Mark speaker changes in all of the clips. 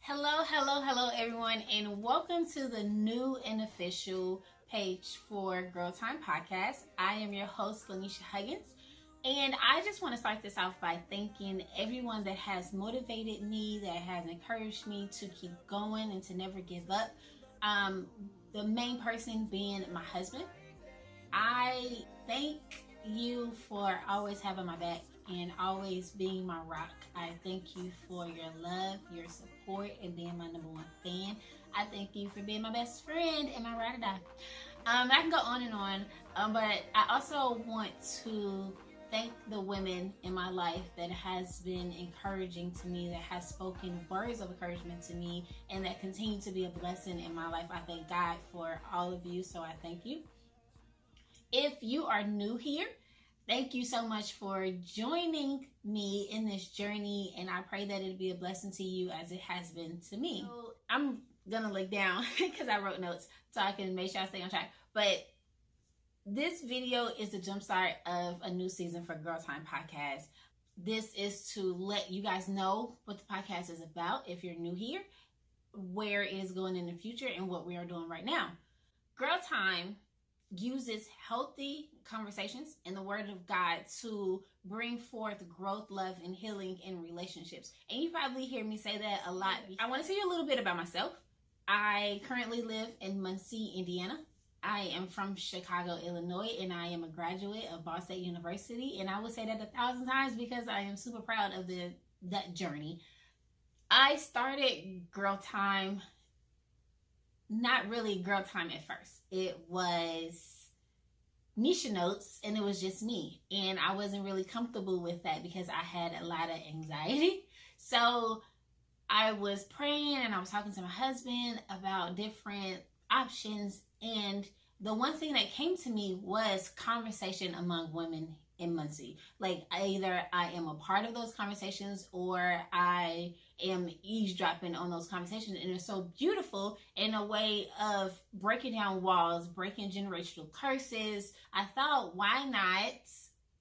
Speaker 1: Hello, hello, hello, everyone, and welcome to the new and official page for Girl Time Podcast. I am your host, Lanisha Huggins, and I just want to start this off by thanking everyone that has motivated me, that has encouraged me to keep going and to never give up. Um, the main person being my husband. I thank you for always having my back and always being my rock. I thank you for your love, your support, and being my number one fan. I thank you for being my best friend and my ride or die. I can go on and on, but I also want to thank the women in my life that has been encouraging to me, that has spoken words of encouragement to me, and that continue to be a blessing in my life. I thank God for all of you, so I thank you. If you are new here, thank you so much for joining me in this journey, and I pray that it'll be a blessing to you as it has been to me. So I'm gonna look down because I wrote notes so I can make sure I stay on track. But this video is the jumpstart of a new season for Girl Time Podcast. This is to let you guys know what the podcast is about if you're new here, where it is going in the future, and what we are doing right now. Girl Time uses healthy conversations in the Word of God to bring forth growth, love, and healing in relationships. And you probably hear me say that a lot. I want to tell you a little bit about myself. I currently live in Muncie, Indiana. I am from Chicago, Illinois, and I am a graduate of Ball State University. And I would say that 1,000 times because I am super proud of that journey. I started Girl Time, not really Girl Time at first. It was Nisha Notes, and it was just me. And I wasn't really comfortable with that because I had a lot of anxiety. So I was praying and I was talking to my husband about different options. And the one thing that came to me was conversation among women in Muncie. Like either I am a part of those conversations or I am eavesdropping on those conversations, and it's so beautiful in a way of breaking down walls, breaking generational curses. I thought, why not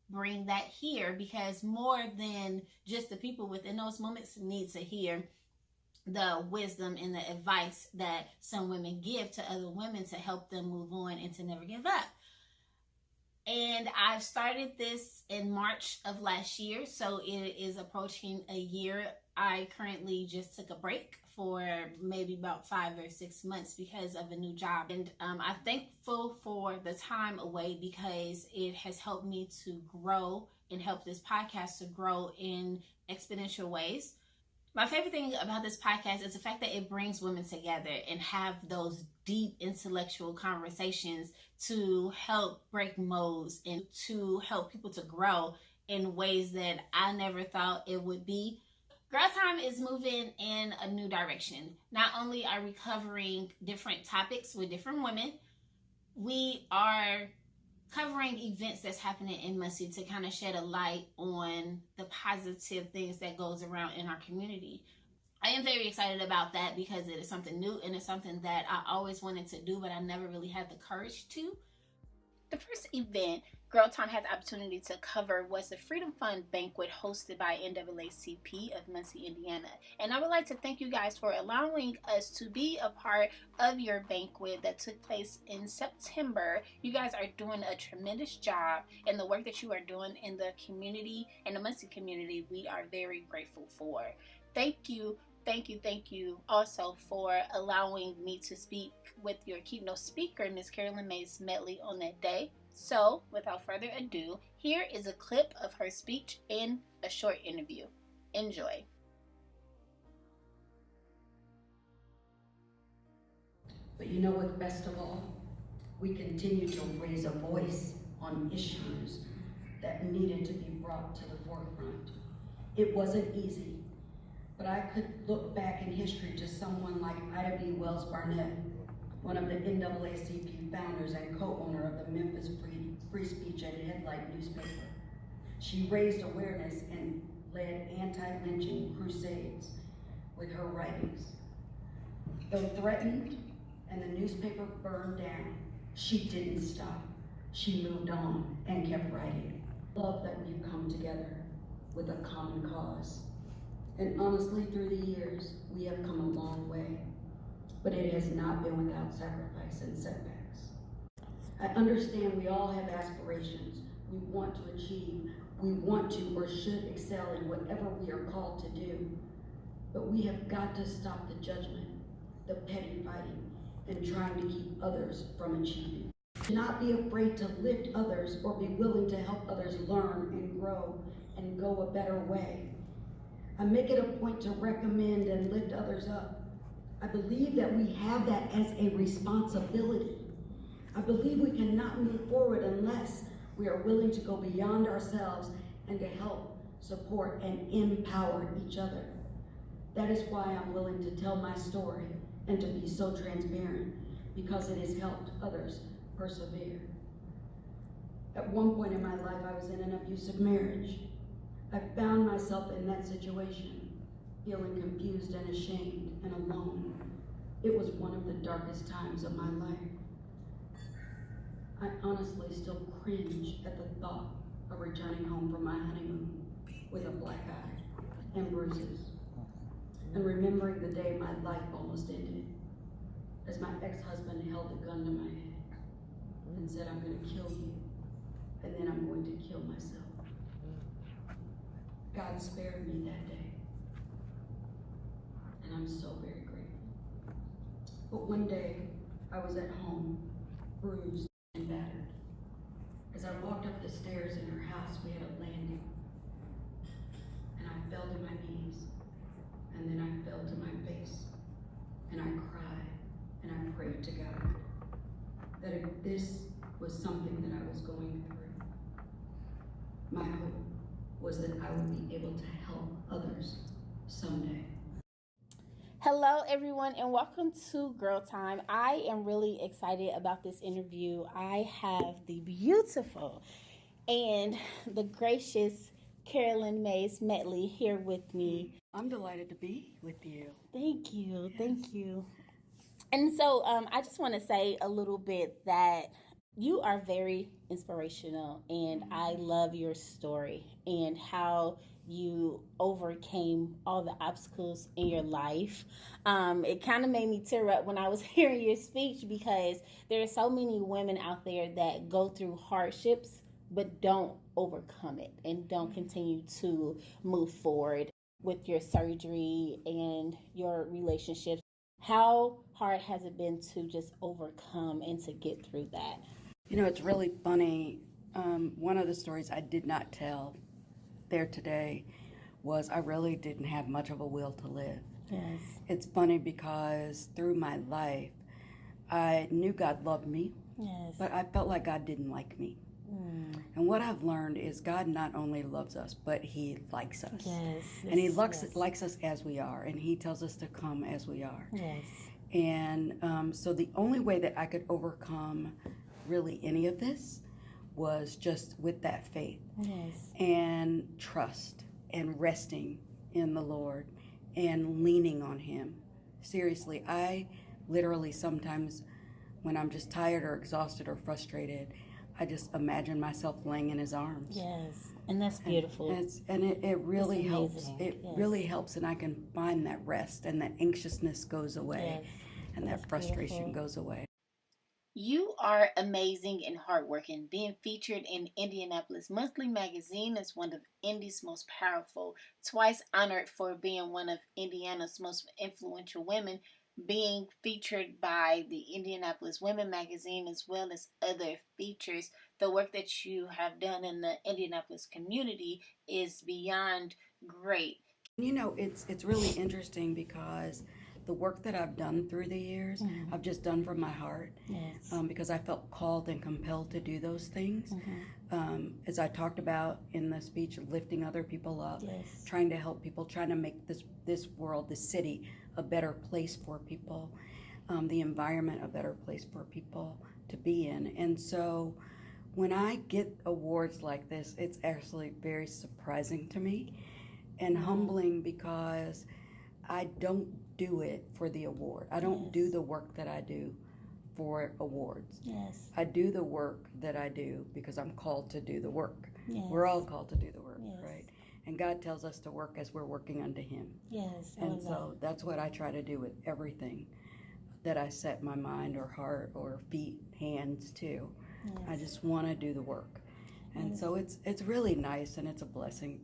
Speaker 1: bring that here? Because more than just the people within those moments need to hear the wisdom and the advice that some women give to other women to help them move on and to never give up. And I've started this in March of last year, so it is approaching a year. I currently just took a break for maybe about 5 or 6 months because of a new job. And I'm thankful for the time away because it has helped me to grow and help this podcast to grow in exponential ways. My favorite thing about this podcast is the fact that it brings women together and have those deep intellectual conversations to help break molds and to help people to grow in ways that I never thought it would be. Girl Time is moving in a new direction. Not only are we covering different topics with different women, we are covering events that's happening in Muncie to kind of shed a light on the positive things that goes around in our community. I am very excited about that because it is something new and it's something that I always wanted to do, but I never really had the courage to. The first event Girl Time had the opportunity to cover was the Freedom Fund Banquet hosted by NAACP of Muncie, Indiana. And I would like to thank you guys for allowing us to be a part of your banquet that took place in September. You guys are doing a tremendous job, and the work that you are doing in the community, in the Muncie community, we are very grateful for. Thank you. Thank you also for allowing me to speak with your keynote speaker, Ms. Carolyn Mays Medley, on that day. So, without further ado, here is a clip of her speech in a short interview. Enjoy.
Speaker 2: But you know what, best of all? We continue to raise a voice on issues that needed to be brought to the forefront. It wasn't easy. But I could look back in history to someone like Ida B. Wells Barnett, one of the NAACP founders and co-owner of the Memphis Free Speech and Headlight newspaper. She raised awareness and led anti-lynching crusades with her writings. Though threatened and the newspaper burned down, she didn't stop. She moved on and kept writing. Love that we've come together with a common cause. And honestly, through the years, we have come a but it has not been without sacrifice and setbacks. I understand we all have aspirations. We want to achieve. We want to or should excel in whatever we are called to do. But we have got to stop the judgment, the petty fighting, and trying to keep others from achieving. Not be afraid to lift others or be willing to help others learn and grow and go a better way. I make it a point to recommend and lift others up. I believe that we have that as a responsibility. I believe we cannot move forward unless we are willing to go beyond ourselves and to help, support, and empower each other. That is why I'm willing to tell my story and to be so transparent, because it has helped others persevere. At one point in my life, I was in an abusive marriage. I found myself in that situation, feeling confused and ashamed and alone. It was one of the darkest times of my life. I honestly still cringe at the thought of returning home from my honeymoon with a black eye and bruises, and remembering the day my life almost ended, as my ex-husband held a gun to my head and said, "I'm going to kill you, and then I'm going to kill myself." God spared me that day, and I'm so very grateful. But one day, I was at home, bruised and battered. As I walked up the stairs in her house, we had a landing, and I fell to my knees, and then I fell to my face, and I cried, and I prayed to God that if this was something that I was going through, my hope was that I would be able to help others someday.
Speaker 1: Hello, everyone, and welcome to Girl Time. I am really excited about this interview. I have the beautiful and the gracious Carolyn Mays Metley here with me.
Speaker 2: I'm delighted to be with you.
Speaker 1: Thank you.
Speaker 2: Yes.
Speaker 1: Thank you. And so I just want to say a little bit that you are very inspirational, and I love your story and how you overcame all the obstacles in your life. It kind of made me tear up when I was hearing your speech, because there are so many women out there that go through hardships but don't overcome it and don't continue to move forward with your surgery and your relationships. How hard has it been to just overcome and to get through that?
Speaker 3: You know, it's really funny. One of the stories I did not tell there today was I really didn't have much of a will to live.
Speaker 1: Yes.
Speaker 3: It's funny because through my life, I knew God loved me,
Speaker 1: Yes.
Speaker 3: but I felt like God didn't like me. And what I've learned is God not only loves us, but He likes us.
Speaker 1: Yes.
Speaker 3: And He likes us as we are, and He tells us to come as we are.
Speaker 1: Yes.
Speaker 3: And so the only way that I could overcome really any of this was just with that faith.
Speaker 1: Yes.
Speaker 3: And trust and resting in the Lord and leaning on Him. Seriously, I literally sometimes when I'm just tired or exhausted or frustrated, I just imagine myself laying in His arms.
Speaker 1: Yes. And that's beautiful.
Speaker 3: And it really helps.
Speaker 1: amazing.
Speaker 3: It
Speaker 1: Yes.
Speaker 3: really helps, and I can find that rest, and that anxiousness goes away,
Speaker 1: Yes.
Speaker 3: and that
Speaker 1: That's
Speaker 3: frustration
Speaker 1: beautiful.
Speaker 3: goes away.
Speaker 1: You are amazing and hardworking, being featured in Indianapolis Monthly Magazine as one of Indy's most powerful, twice honored for being one of Indiana's most influential women, being featured by the Indianapolis Women Magazine, as well as other features. The work that you have done in the Indianapolis community is beyond great.
Speaker 3: You know, it's really interesting because the work that I've done through the years, I've just done from my heart.
Speaker 1: Yes.
Speaker 3: Because I felt called and compelled to do those things. As I talked about in the speech, lifting other people up,
Speaker 1: Yes.
Speaker 3: trying to help people, trying to make this world, this city, a better place for people, the environment a better place for people to be in. And so when I get awards like this, it's actually very surprising to me and humbling, because I don't do it for the award. I don't do the work that I do for awards.
Speaker 1: Yes.
Speaker 3: I do the work that I do because I'm called to do the work.
Speaker 1: Yes.
Speaker 3: We're all called to do the work,
Speaker 1: Yes.
Speaker 3: right? And God tells us to work as we're working unto Him.
Speaker 1: Yes.
Speaker 3: And so that's what I try to do with everything that I set my mind or heart or feet, hands to.
Speaker 1: Yes.
Speaker 3: I just want to do the work. And so it's really nice, and it's a blessing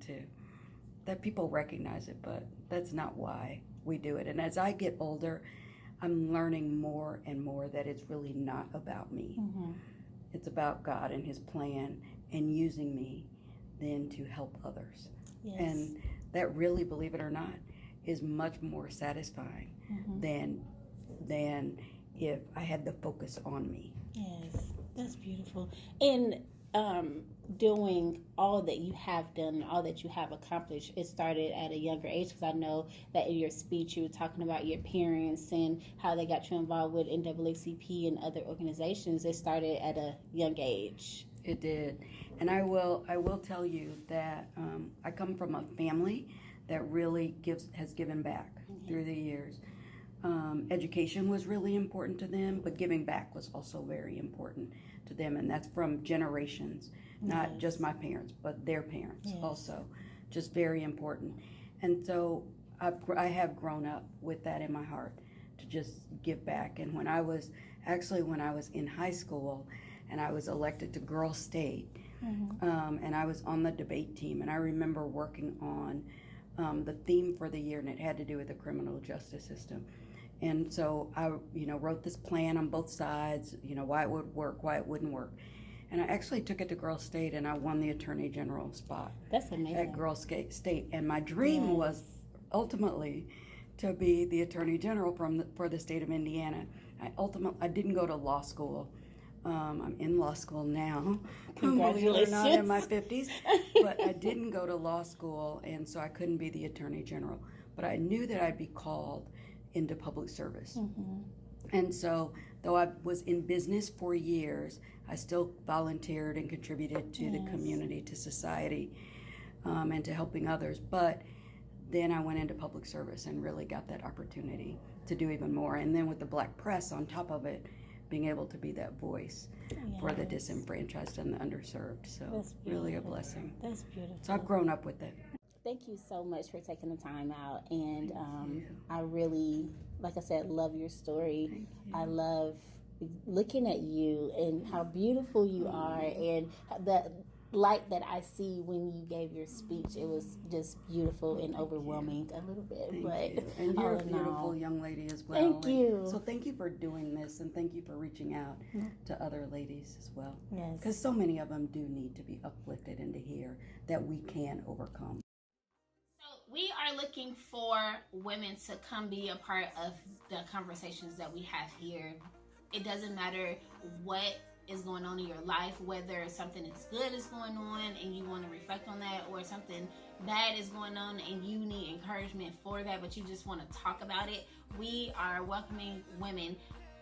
Speaker 3: that people recognize it, but that's not why we do it. And as I get older, I'm learning more and more that it's really not about me.
Speaker 1: Mm-hmm.
Speaker 3: It's about God and his plan and using me then to help others.
Speaker 1: Yes.
Speaker 3: And that really, believe it or not, is much more satisfying than if I had the focus on me.
Speaker 1: Yes, that's beautiful. And doing all that you have done, all that you have accomplished, it started at a younger age, because I know that in your speech you were talking about your parents and how they got you involved with NAACP and other organizations. It started at a young age.
Speaker 3: It did. And I will tell you that I come from a family that really has given back through the years. Education was really important to them, but giving back was also very important to them, and that's from generations, not just my parents, but their parents also, just very important. And so I have grown up with that in my heart to just give back. And when I was in high school and I was elected to Girl State, and I was on the debate team, and I remember working on the theme for the year, and it had to do with the criminal justice system. And so I, wrote this plan on both sides, why it would work, why it wouldn't work. And I actually took it to Girl State, and I won the Attorney General spot.
Speaker 1: That's amazing.
Speaker 3: At Girl State. And my dream was ultimately to be the Attorney General for the state of Indiana. I didn't go to law school. I'm in law school now, believe it or not, in my 50s. But I didn't go to law school, and so I couldn't be the Attorney General. But I knew that I'd be called into public service. And so, though I was in business for years, I still volunteered and contributed to the community, to society, and to helping others. But then I went into public service and really got that opportunity to do even more. And then with the Black press on top of it, being able to be that voice for the disenfranchised and the underserved. So really a blessing.
Speaker 1: That's beautiful.
Speaker 3: So I've grown up with it.
Speaker 1: Thank you so much for taking the time out. And I really, like I said, love your story. I love looking at you and how beautiful you are, and the light that I see when you gave your speech. It was just beautiful and overwhelming a little bit.
Speaker 3: Thank you. And you're a beautiful young lady as well.
Speaker 1: Thank you.
Speaker 3: So thank you for doing this, and thank you for reaching out to other ladies as well.
Speaker 1: Yes.
Speaker 3: Because so many of them do need to be uplifted and to hear that we can overcome.
Speaker 1: So we are looking for women to come be a part of the conversations that we have here. It doesn't matter what is going on in your life, whether something is good is going on and you want to reflect on that, or something bad is going on and you need encouragement for that, but you just want to talk about it. We are welcoming women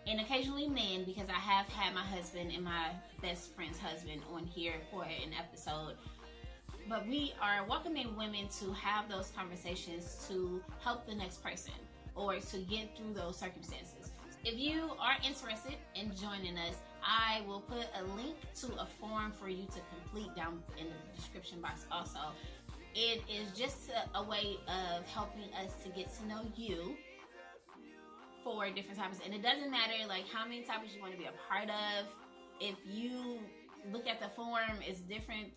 Speaker 1: and occasionally men, because I have had my husband and my best friend's husband on here for an episode. But we are welcoming women to have those conversations to help the next person or to get through those circumstances. If you are interested in joining us, I will put a link to a form for you to complete down in the description box also. It is just a way of helping us to get to know you for different topics. And it doesn't matter like how many topics you want to be a part of. If you look at the form, it's different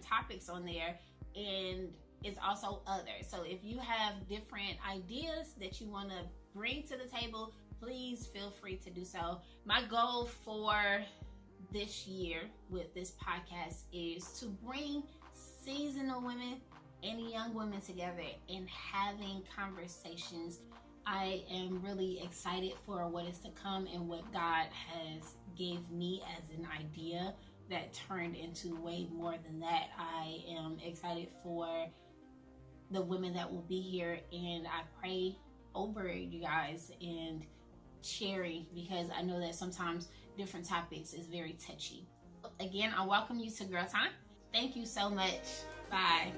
Speaker 1: topics on there, and it's also others. So if you have different ideas that you want to bring to the table, please feel free to do so. My goal for this year with this podcast is to bring seasonal women and young women together and having conversations. I am really excited for what is to come and what God has gave me as an idea that turned into way more than that. I am excited for the women that will be here, and I pray over you guys and sharing, because I know that sometimes different topics is very touchy. Again, I welcome you to Girl Time. Thank you so much. Bye.